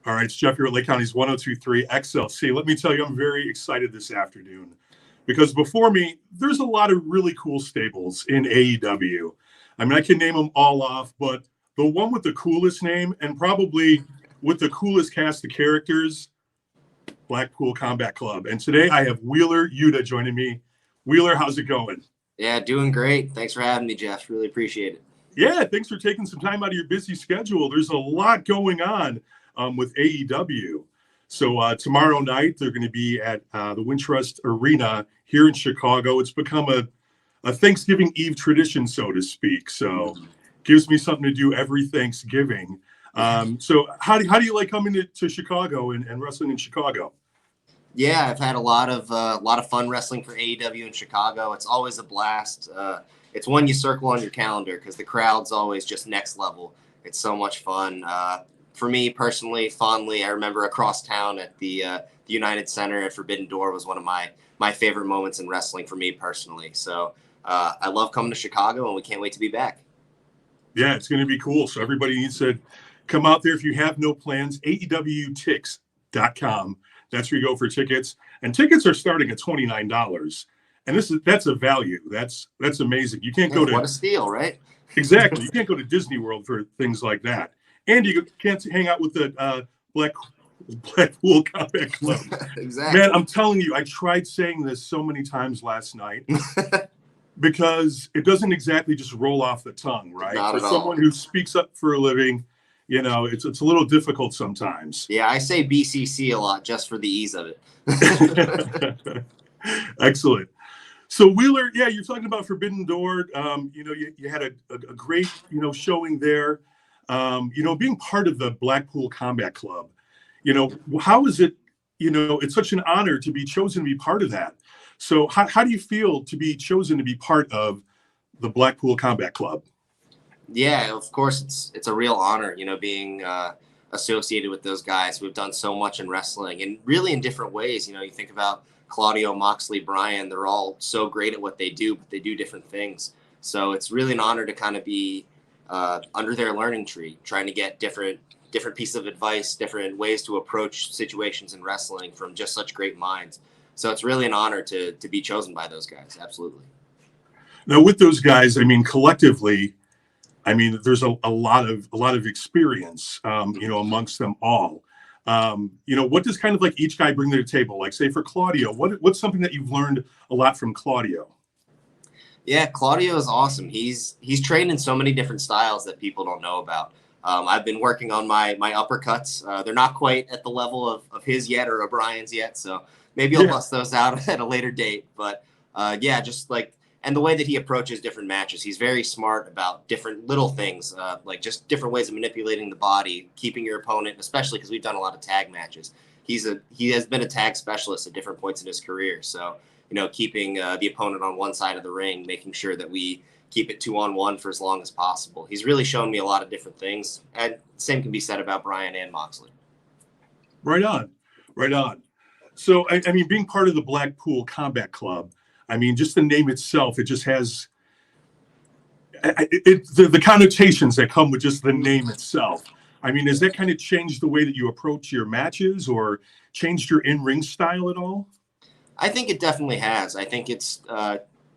All right, it's Jeff here at Lake County's 1023 XLC. Let me tell you, I'm very excited this afternoon because before me, there's a lot of really cool stables in AEW. I mean, I can name them all off, but the one with the coolest name and probably with the coolest cast of characters, Blackpool Combat Club. And today I have Wheeler Yuta joining me. Wheeler, how's it going? Yeah, doing great. Thanks for having me, Jeff. Really appreciate it. Yeah, thanks for taking some time out of your busy schedule. There's a lot going on with AEW. So tomorrow night, they're going to be at the Wintrust Arena here in Chicago. It's become a Thanksgiving Eve tradition, so to speak. So gives me something to do every Thanksgiving. So how do you like coming to Chicago and wrestling in Chicago? Yeah, I've had a lot of fun wrestling for AEW in Chicago. It's always a blast. It's one you circle on your calendar because the crowd's always just next level. It's so much fun. For me personally, fondly, I remember across town at the United Center at Forbidden Door was one of my favorite moments in wrestling for me personally. So I love coming to Chicago, and we can't wait to be back. Yeah, it's going to be cool. So everybody needs to come out there if you have no plans. AEWTix.com. That's where you go for tickets. And tickets are starting at $29. And that's a value. That's amazing. You can't go to what a steal, right? Exactly. You can't go to Disney World for things like that. And you can't hang out with the Blackpool Combat Club. Exactly. Man, I'm telling you, I tried saying this so many times last night because it doesn't exactly just roll off the tongue, right? Not for at all. someone who speaks up for a living, you know, it's a little difficult sometimes. Yeah, I say BCC a lot just for the ease of it. Excellent. So Wheeler, yeah, you're talking about Forbidden Door. You had a great, showing there. Being part of the Blackpool Combat Club, how is it, it's such an honor to be chosen to be part of that. So how do you feel to be chosen to be part of the Blackpool Combat Club? Yeah, of course, it's a real honor, being associated with those guys who have done so much in wrestling and really in different ways. You think about Claudio, Moxley, Bryan, they're all so great at what they do, but they do different things. So it's really an honor to kind of be under their learning tree, trying to get different pieces of advice, different ways to approach situations in wrestling from just such great minds. So it's really an honor to be chosen by those guys. Absolutely. Now with those guys, I mean, collectively, there's a lot of experience, amongst them all. What does kind of like each guy bring to the table? Like, say for Claudio, what's something that you've learned a lot from Claudio? Yeah, Claudio is awesome. He's trained in so many different styles that people don't know about. I've been working on my uppercuts. They're not quite at the level of his yet or O'Brien's yet, so maybe I'll bust those out at a later date. But and the way that he approaches different matches, he's very smart about different little things, like just different ways of manipulating the body, keeping your opponent, especially because we've done a lot of tag matches. He has been a tag specialist at different points in his career. So, keeping the opponent on one side of the ring, making sure that we keep it 2-on-1 for as long as possible. He's really shown me a lot of different things. And same can be said about Bryan and Moxley. Right on. So, being part of the Blackpool Combat Club, just the name itself, it just has the connotations that come with just the name itself. Has that kind of changed the way that you approach your matches or changed your in-ring style at all? I think it definitely has. I think it's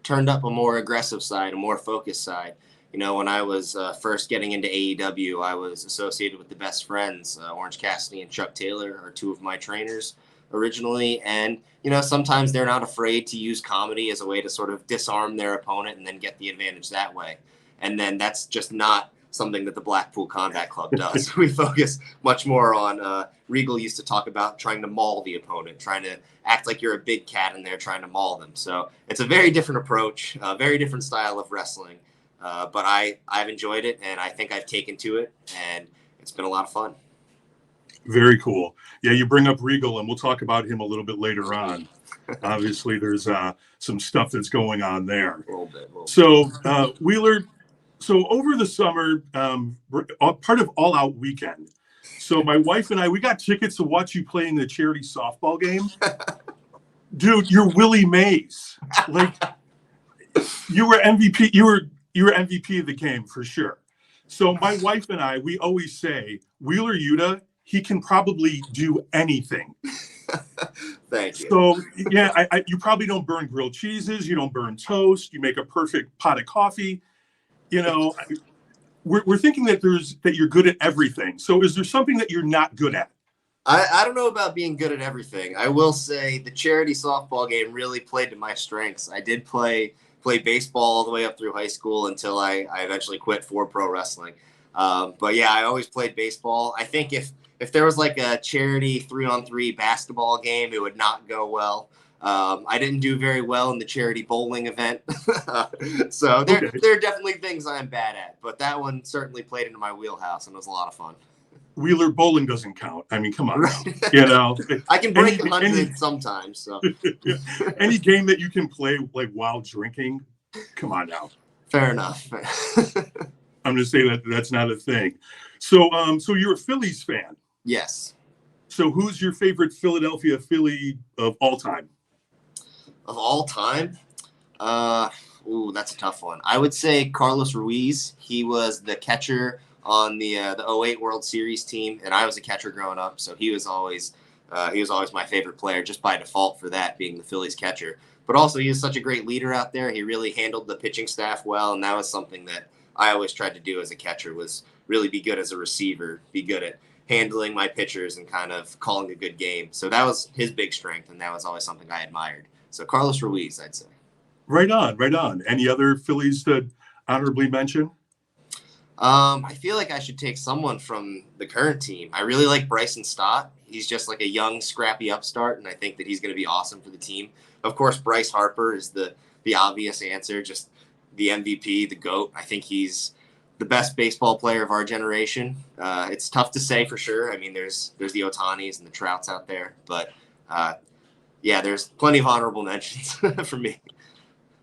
turned up a more aggressive side, a more focused side. When I was first getting into AEW, I was associated with the Best Friends. Orange Cassidy and Chuck Taylor are two of my trainers originally. And, sometimes they're not afraid to use comedy as a way to sort of disarm their opponent and then get the advantage that way. And then that's just not something that the Blackpool Combat Club does. We focus much more on, Regal used to talk about trying to maul the opponent, trying to act like you're a big cat in there trying to maul them. So it's a very different approach, a very different style of wrestling. But I've enjoyed it, and I think I've taken to it, and it's been a lot of fun. Very cool. Yeah, you bring up Regal, and we'll talk about him a little bit later on. Obviously, there's some stuff that's going on there. A little bit. So, Wheeler, so over the summer, part of All Out Weekend. So my wife and I, we got tickets to watch you play in the charity softball game. Dude, you're Willie Mays. Like, you were MVP. You were MVP of the game for sure. So my wife and I, we always say Wheeler Yuta he can probably do anything. Thank you. So yeah, you probably don't burn grilled cheeses. You don't burn toast. You make a perfect pot of coffee. You know, we're thinking that you're good at everything. So is there something that you're not good at? I don't know about being good at everything. I will say the charity softball game really played to my strengths. I did play baseball all the way up through high school until I eventually quit for pro wrestling. But yeah, I always played baseball. I think if there was like a charity 3-on-3 basketball game, it would not go well. I didn't do very well in the charity bowling event. So there are definitely things I'm bad at, but that one certainly played into my wheelhouse and was a lot of fun. Wheeler bowling doesn't count. I mean, come on, you know. I can break 100 sometimes. So any game that you can play like while drinking, come on now. Fair enough. I'm just saying that's not a thing. So, so you're a Phillies fan. Yes. So, who's your favorite Philadelphia Philly of all time? Of all time? That's a tough one. I would say Carlos Ruiz. He was the catcher on the 08 World Series team, and I was a catcher growing up, so he was always my favorite player just by default for that, being the Phillies catcher. But also, he was such a great leader out there. He really handled the pitching staff well, and that was something that I always tried to do as a catcher, was really be good as a receiver, be good at handling my pitchers and kind of calling a good game. So that was his big strength, and that was always something I admired. So Carlos Ruiz, I'd say. Right on, right on. Any other Phillies to honorably mention? I feel like I should take someone from the current team. I really like Bryson Stott. He's just like a young, scrappy upstart, and I think that he's going to be awesome for the team. Of course, Bryce Harper is the obvious answer, just the MVP, the GOAT. I think he's the best baseball player of our generation. It's tough to say for sure. I mean, there's the Otanis and the Trouts out there, but yeah, there's plenty of honorable mentions for me.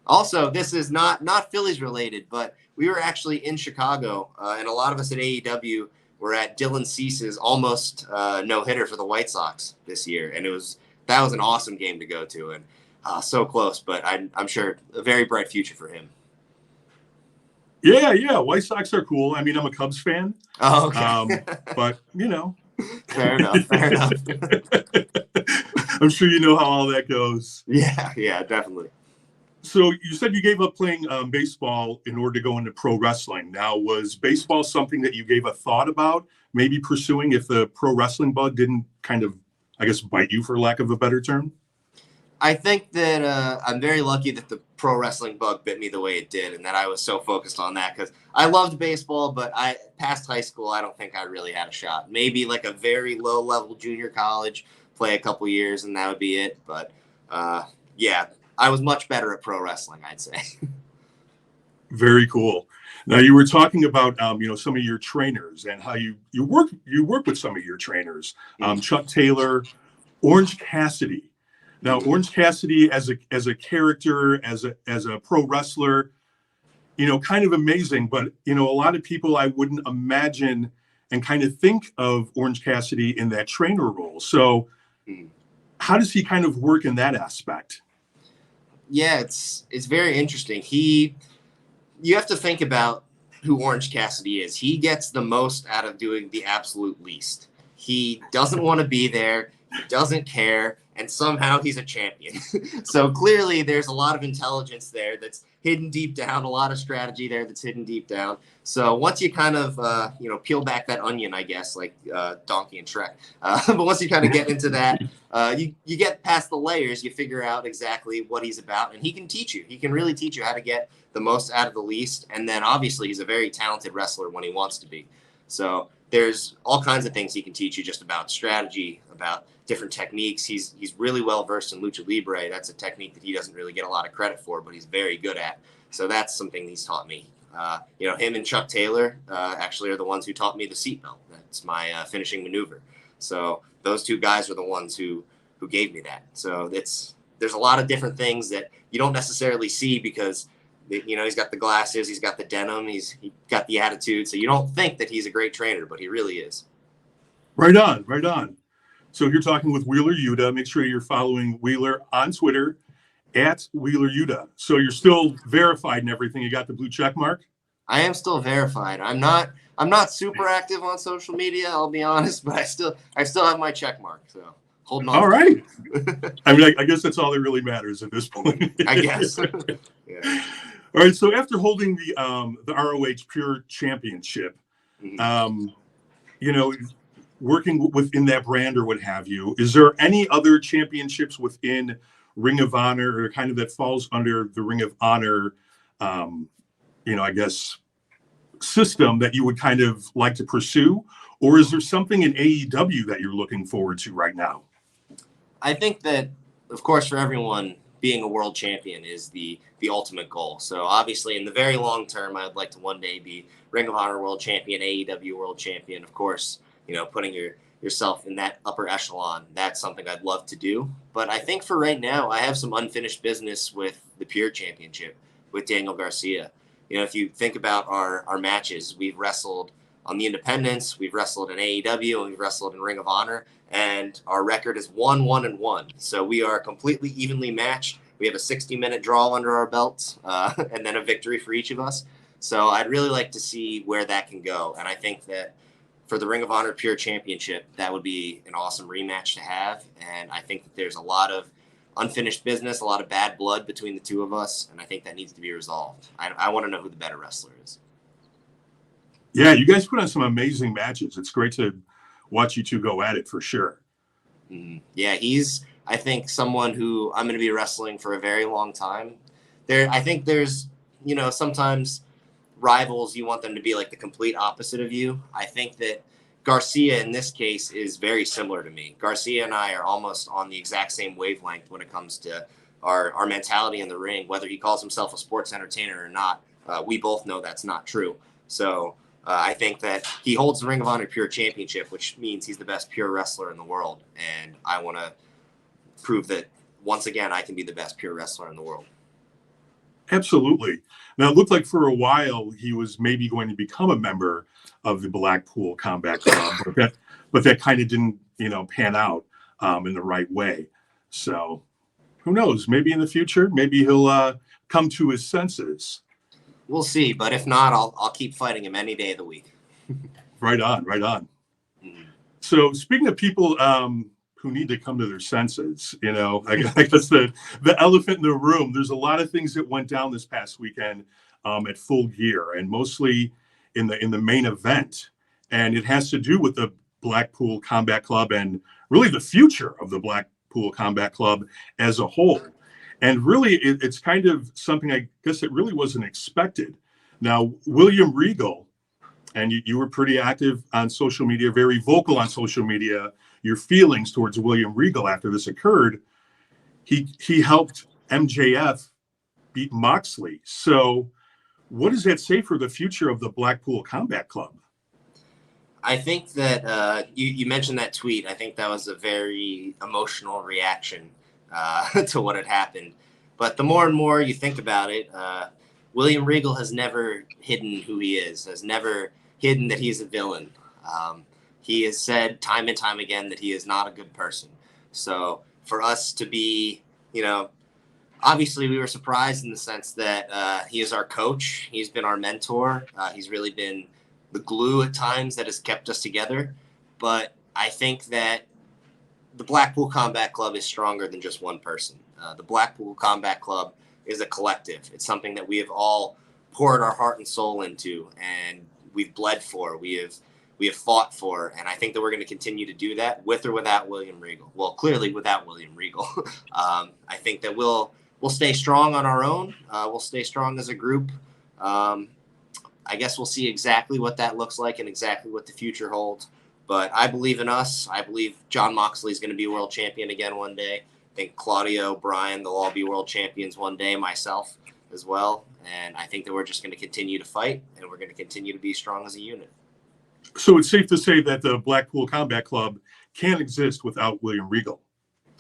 Also, this is not Phillies related, but we were actually in Chicago, and a lot of us at AEW were at Dylan Cease's almost no-hitter for the White Sox this year, and that was an awesome game to go to, and so close, but I'm sure a very bright future for him. Yeah, White Sox are cool. I mean, I'm a Cubs fan. Oh, okay. But you know, fair enough. I'm sure you know how all that goes. Yeah, definitely. So you said you gave up playing baseball in order to go into pro wrestling. Now, was baseball something that you gave a thought about, maybe pursuing if the pro wrestling bug didn't kind of, I guess, bite you, for lack of a better term? I think that I'm very lucky that the pro wrestling bug bit me the way it did, and that I was so focused on that, because I loved baseball, but past high school, I don't think I really had a shot. Maybe like a very low level junior college, play a couple years, and that would be it. But yeah, I was much better at pro wrestling, I'd say. Very cool. Now, you were talking about some of your trainers and how you work with some of your trainers, Chuck Taylor, Orange Cassidy. Now, Orange Cassidy as a character, as a pro wrestler, kind of amazing. But a lot of people, I wouldn't imagine and kind of think of Orange Cassidy in that trainer role. So, how does he kind of work in that aspect? Yeah, it's very interesting. You have to think about who Orange Cassidy is. He gets the most out of doing the absolute least. He doesn't want to be there. He doesn't care. And somehow he's a champion. So clearly there's a lot of intelligence there that's hidden deep down, a lot of strategy there that's hidden deep down. So once you kind of, peel back that onion, I guess, like Donkey and Shrek. But once you kind of get into that, you get past the layers, you figure out exactly what he's about, and he can teach you. He can really teach you how to get the most out of the least. And then obviously he's a very talented wrestler when he wants to be. So there's all kinds of things he can teach you just about strategy, about different techniques. He's really well versed in lucha libre. That's a technique that he doesn't really get a lot of credit for, but he's very good at. So that's something he's taught me. Him and Chuck Taylor actually are the ones who taught me the seatbelt. That's my finishing maneuver. So those two guys are the ones who gave me that. So there's a lot of different things that you don't necessarily see because he's got the glasses, he's got the denim, he's got the attitude. So you don't think that he's a great trainer, but he really is. Right on. So you're talking with Wheeler Yuta. Make sure you're following Wheeler on Twitter @Wheeler Yuta. So you're still verified and everything. You got the blue check mark? I am still verified. I'm not super active on social media, I'll be honest, but I still have my check mark. So holding on. All right. I mean, I guess that's all that really matters at this point. I guess. Yeah. All right. So after holding the ROH Pure Championship, you know, working within that brand or what have you, is there any other championships within Ring of Honor or kind of that falls under the Ring of Honor, you know, I guess, system that you would kind of like to pursue? Or is there something in AEW that you're looking forward to right now? I think that, of course, for everyone, being a world champion is the ultimate goal. So obviously, in the very long term, I'd like to one day be Ring of Honor world champion, AEW world champion. Of course, you know, putting yourself in that upper echelon, that's something I'd love to do. But I think for right now, I have some unfinished business with the Pure Championship with Daniel Garcia. You know, if you think about our matches, we've wrestled on the independents, we've wrestled in AEW, and we've wrestled in Ring of Honor, and our record is 1-1-1. So we are completely evenly matched. We have a 60-minute draw under our belts, and then a victory for each of us. So I'd really like to see where that can go. And I think that for the Ring of Honor Pure Championship, that would be an awesome rematch to have. And I think that there's a lot of unfinished business, a lot of bad blood between the two of us, and I think that needs to be resolved. I want to know who the better wrestler is. Yeah, you guys put on some amazing matches. It's great to watch you two go at it for sure. Yeah, he's, I think, someone who I'm going to be wrestling for a very long time. I think there's, you know, sometimes rivals, you want them to be like the complete opposite of you. I think that Garcia in this case is very similar to me. Garcia and I are almost on the exact same wavelength when it comes to our mentality in the ring, whether he calls himself a sports entertainer or not. We both know that's not true. So I think that he holds the Ring of Honor Pure Championship, which means he's the best pure wrestler in the world. And I want to prove that, once again, I can be the best pure wrestler in the world. Absolutely. Now, it looked like for a while he was maybe going to become a member of the Blackpool Combat Club, but that kind of didn't, you know, pan out in the right way. So who knows? Maybe in the future, maybe he'll come to his senses. We'll see, but if not, I'll keep fighting him any day of the week. Right on, right on. So speaking of people who need to come to their senses, you know, I guess the elephant in the room, there's a lot of things that went down this past weekend at Full Gear, and mostly in the main event. And it has to do with the Blackpool Combat Club and really the future of the Blackpool Combat Club as a whole. And really, it's kind of something I guess it really wasn't expected. Now, William Regal, and you were pretty active on social media, very vocal on social media, your feelings towards William Regal after this occurred. He helped MJF beat Moxley. So what does that say for the future of the Blackpool Combat Club? I think that you mentioned that tweet. I think that was a very emotional reaction to what had happened. But the more and more you think about it, William Regal has never hidden who he is, has never hidden that he's a villain. He has said time and time again that he is not a good person. So for us to be, you know, obviously we were surprised in the sense that he is our coach. He's been our mentor. He's really been the glue at times that has kept us together. But I think that the Blackpool Combat Club is stronger than just one person. The Blackpool Combat Club is a collective. It's something that we have all poured our heart and soul into, and we've bled for. We have fought for, and I think that we're going to continue to do that with or without William Regal. Well, clearly without William Regal. I think that we'll stay strong on our own. We'll stay strong as a group. I guess we'll see exactly what that looks like and exactly what the future holds. But I believe in us. I believe John Moxley is going to be world champion again one day. I think Claudio, Brian, they'll all be world champions one day, myself as well. And I think that we're just going to continue to fight, and we're going to continue to be strong as a unit. So it's safe to say that the Blackpool Combat Club can't exist without William Regal.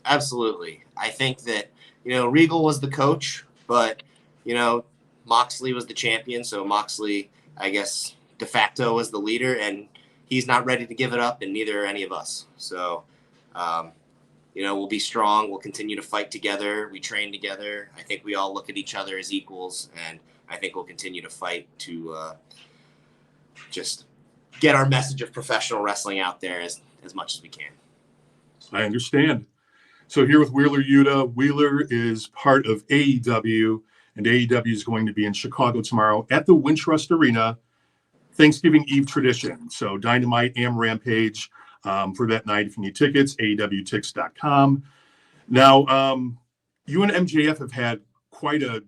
Absolutely. I think that, you know, Regal was the coach, but, you know, Moxley was the champion. So Moxley, I guess, de facto was the leader, and he's not ready to give it up, and neither are any of us. So, you know, we'll be strong. We'll continue to fight together. We train together. I think we all look at each other as equals, and I think we'll continue to fight to just get our message of professional wrestling out there as much as we can. I understand. So here with Wheeler Yuta, Wheeler is part of AEW, and AEW is going to be in Chicago tomorrow at the Wintrust Arena, Thanksgiving Eve tradition. So Dynamite and Rampage for that night. If you need tickets, AEWTix.com. Now, you and MJF have had quite a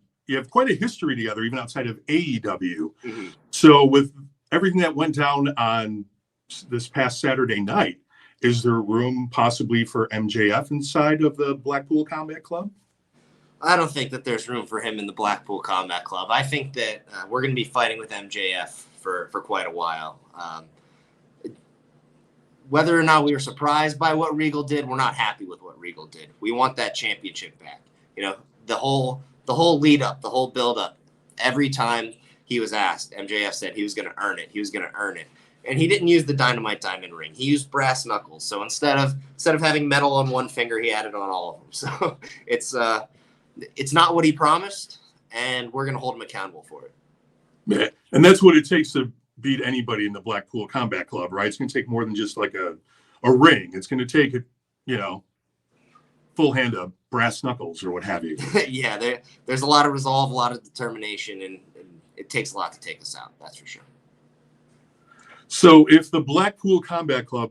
history together, even outside of AEW. Mm-hmm. So with everything that went down on this past Saturday night, is there room possibly for MJF inside of the Blackpool Combat Club? I don't think that there's room for him in the Blackpool Combat Club. I think that we're going to be fighting with MJF for quite a while. Whether or not we were surprised by what Regal did, we're not happy with what Regal did. We want that championship back. You know, the whole lead up, the whole build up, every time he was asked, MJF said he was going to earn it. He was going to earn it. And he didn't use the Dynamite Diamond ring. He used brass knuckles. So instead of having metal on one finger, he had it on all of them. So it's not what he promised, and we're going to hold him accountable for it. Yeah. And that's what it takes to beat anybody in the Blackpool Combat Club, right? It's going to take more than just like a ring. It's going to take full hand of brass knuckles or what have you. Yeah, there's a lot of resolve, a lot of determination, and it takes a lot to take us out. That's for sure. So if the Blackpool Combat Club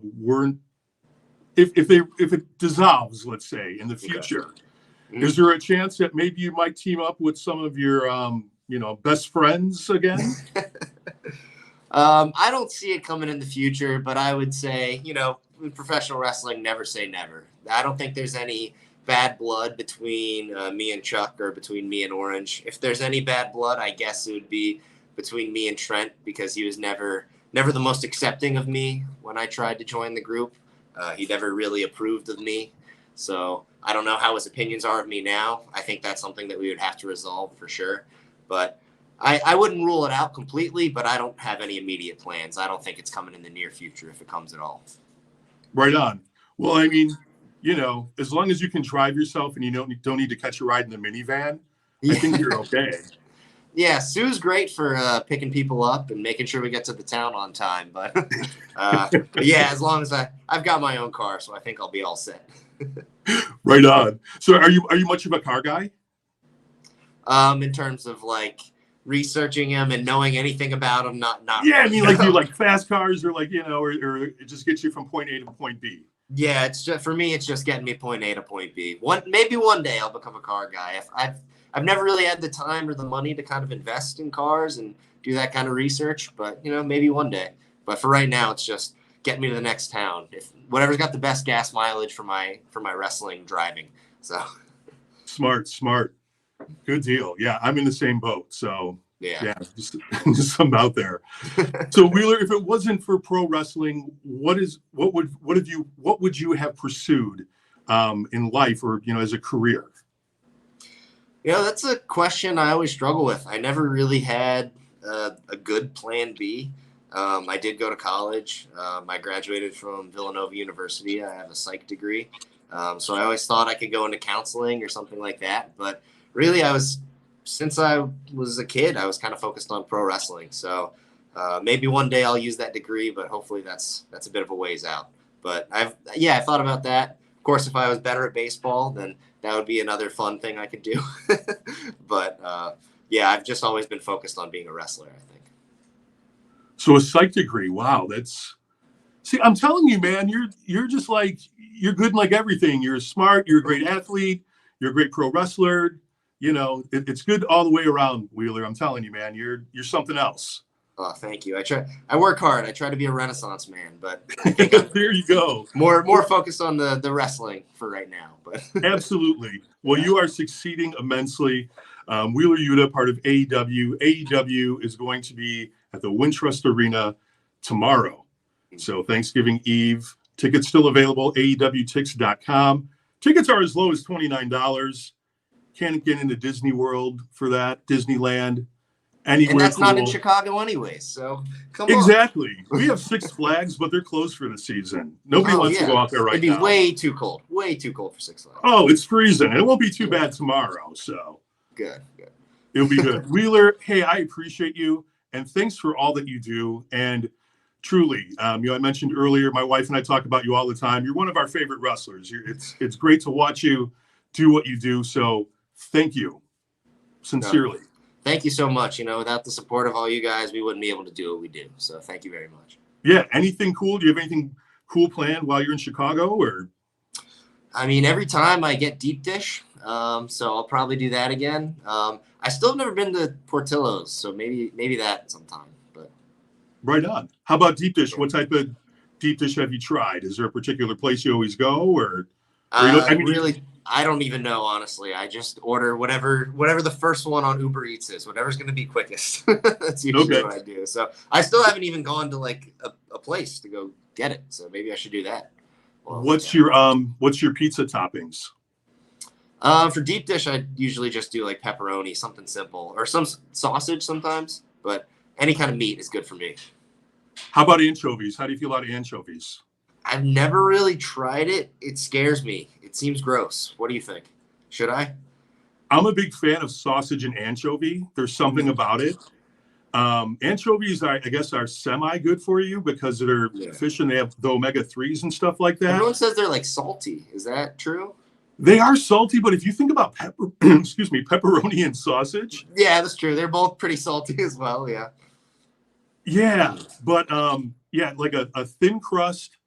if it dissolves, let's say, in the future, okay, is there a chance that maybe you might team up with some of your, best friends again? I don't see it coming in the future, but I would say, in professional wrestling, never say never. I don't think there's any bad blood between me and Chuck or between me and Orange. If there's any bad blood, I guess it would be between me and Trent, because he was never the most accepting of me when I tried to join the group. He never really approved of me. So I don't know how his opinions are of me now. I think that's something that we would have to resolve for sure. But I wouldn't rule it out completely, but I don't have any immediate plans. I don't think it's coming in the near future, if it comes at all. Right on. Well, I mean, as long as you can drive yourself and you don't need to catch a ride in the minivan, I think you're okay. Yeah, Sue's great for picking people up and making sure we get to the town on time. But yeah, as long as I've got my own car, so I think I'll be all set. Right on. So are you much of a car guy? In terms of like researching him and knowing anything about him, not. Yeah, I mean, like, do you like fast cars or like, or it just gets you from point A to point B? Yeah, it's just, for me, it's just getting me point A to point B. Maybe one day I'll become a car guy. I've never really had the time or the money to kind of invest in cars and do that kind of research, but maybe one day. But for right now, it's just get me to the next town. If whatever's got the best gas mileage for my wrestling driving. So smart. Good deal. Yeah, I'm in the same boat. So yeah, just something out there. So Wheeler, if it wasn't for pro wrestling, what would you have pursued in life or as a career? That's a question I always struggle with. I never really had a good plan B. I did go to college. I graduated from Villanova University. I have a psych degree. So I always thought I could go into counseling or something like that. But really, since I was a kid, I was kind of focused on pro wrestling. So maybe one day I'll use that degree, but hopefully that's a bit of a ways out. But I thought about that. Of course, if I was better at baseball, then that would be another fun thing I could do. But I've just always been focused on being a wrestler, I think. So a psych degree. Wow. I'm telling you, man, you're just like, you're good in like everything. You're smart. You're a great athlete. You're a great pro wrestler. It's good all the way around, Wheeler. I'm telling you, man, you're something else. Oh, thank you. I work hard. I try to be a Renaissance man, but I think there you go. More focused on the wrestling for right now. But absolutely. Well, you are succeeding immensely. Wheeler Yuta, part of AEW. AEW is going to be at the Wintrust Arena tomorrow. So Thanksgiving Eve. Tickets still available, AEWTix.com. Tickets are as low as $29. Can't get into Disney World for that, Disneyland. Anywhere and that's cool. Not in Chicago anyway, so come on. Exactly. We have Six Flags, but they're closed for the season. Nobody wants to go out there right now. It'd be way too cold for Six Flags. Oh, it's freezing. It won't be too bad tomorrow, so. Good. It'll be good. Wheeler, hey, I appreciate you, and thanks for all that you do. And truly, I mentioned earlier, my wife and I talk about you all the time. You're one of our favorite wrestlers. It's great to watch you do what you do. So thank you, No, sincerely. thank you so much. Without the support of all you guys, we wouldn't be able to do what we do. So thank you very much. Yeah. Anything cool? Do you have anything cool planned while you're in Chicago? Or I mean, every time I get deep dish, so I'll probably do that again. I still have never been to Portillo's, so maybe that sometime. But right on. How about deep dish? yeah. What type of deep dish have you tried? Is there a particular place you always go, or you don't? I mean, Really, I don't even know, honestly. I just order whatever the first one on Uber Eats is, whatever's going to be quickest. That's usually okay. what I do. So I still haven't even gone to like a place to go get it. So maybe I should do that. Well, What's yeah. your pizza toppings? For deep dish, I usually just do like pepperoni, something simple, or some sausage sometimes. But any kind of meat is good for me. How about anchovies? How do you feel about anchovies? I've never really tried it. It scares me. It seems gross. What do you think? Should I? I'm a big fan of sausage and anchovy. There's something about it. Anchovies, I guess, are semi good for you because they're Yeah. fish and they have the omega-3s and stuff like that. Everyone says they're like salty. Is that true? They are salty, but if you think about excuse me, pepperoni and sausage, Yeah, that's true. They're both pretty salty as well. Yeah. yeah. But yeah, like a thin crust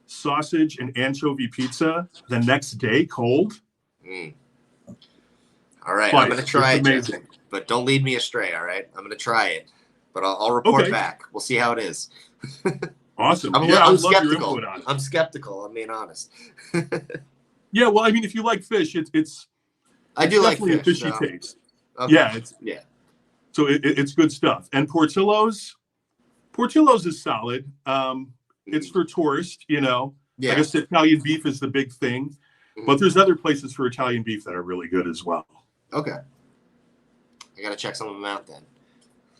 sausage and anchovy pizza the next day, cold. Mm. All right, Fire. I'm gonna try it, It's amazing. Jeff, but don't lead me astray. All right, I'm gonna try it, but I'll report Okay, back. We'll see how it is. awesome. I'm, Yeah, I I'm would love your skeptical. input on it. I'm skeptical. I'm being honest. Yeah, well, I mean, if you like fish, it's I do like definitely fish. a fishy So. taste. Okay. Yeah, Yeah. so it's good stuff. And Portillo's is solid. It's for tourists, I Yeah. guess Italian beef is the big thing, but there's other places for Italian beef that are really good as well. Okay. I gotta check some of them out then.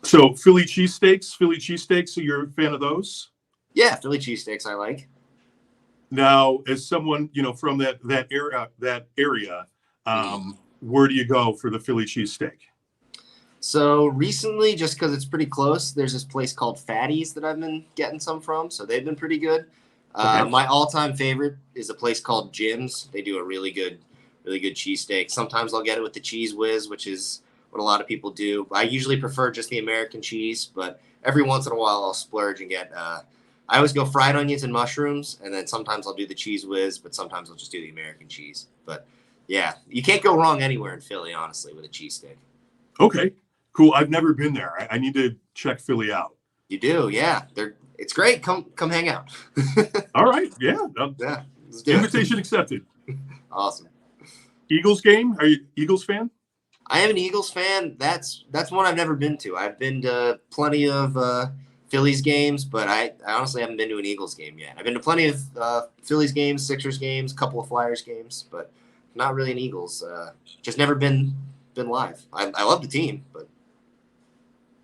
So Philly cheesesteaks, so you're a fan of those? Yeah, Philly cheesesteaks I like. Now, as someone, from that area, where do you go for the Philly cheesesteak? So recently, just because it's pretty close, there's this place called Fatty's that I've been getting some from. So they've been pretty good. Okay. My all-time favorite is a place called Jim's. They do a really good cheesesteak. Sometimes I'll get it with the cheese whiz, which is what a lot of people do. I usually prefer just the American cheese, but every once in a while I'll splurge and get. I always go fried onions and mushrooms, and then sometimes I'll do the cheese whiz, but sometimes I'll just do the American cheese. But yeah, you can't go wrong anywhere in Philly, honestly, with a cheesesteak. Okay, cool. I've never been there. I need to check Philly out. You do, yeah. It's great. Come hang out. All right, yeah. Yeah, let's do it. Invitation accepted. Awesome. Eagles game? Are you Eagles fan? I am an Eagles fan. That's one I've never been to. I've been to plenty of Phillies games, but I honestly haven't been to an Eagles game yet. I've been to plenty of Phillies games, Sixers games, a couple of Flyers games, but not really an Eagles. Just never been live. I love the team, but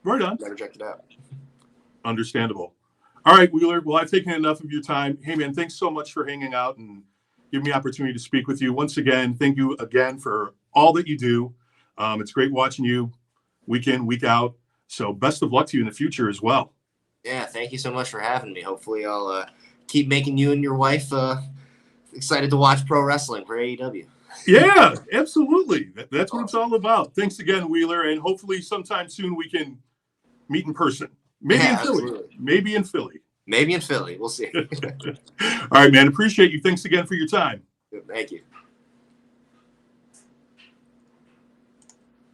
Right on. never checked it out. Understandable. All right, Wheeler. Well, I've taken enough of your time. Hey, man, thanks so much for hanging out and giving me the opportunity to speak with you. Once again, thank you again for all that you do. It's great watching you week in, week out. So best of luck to you in the future as well. Yeah, thank you so much for having me. Hopefully I'll keep making you and your wife excited to watch pro wrestling for AEW. Yeah, absolutely. That's what it's all about. Thanks again, Wheeler. And hopefully sometime soon we can meet in person. Maybe Yeah, in Philly. absolutely. Maybe in Philly. Maybe in Philly. We'll see. All right, man. Appreciate you. Thanks again for your time. Thank you.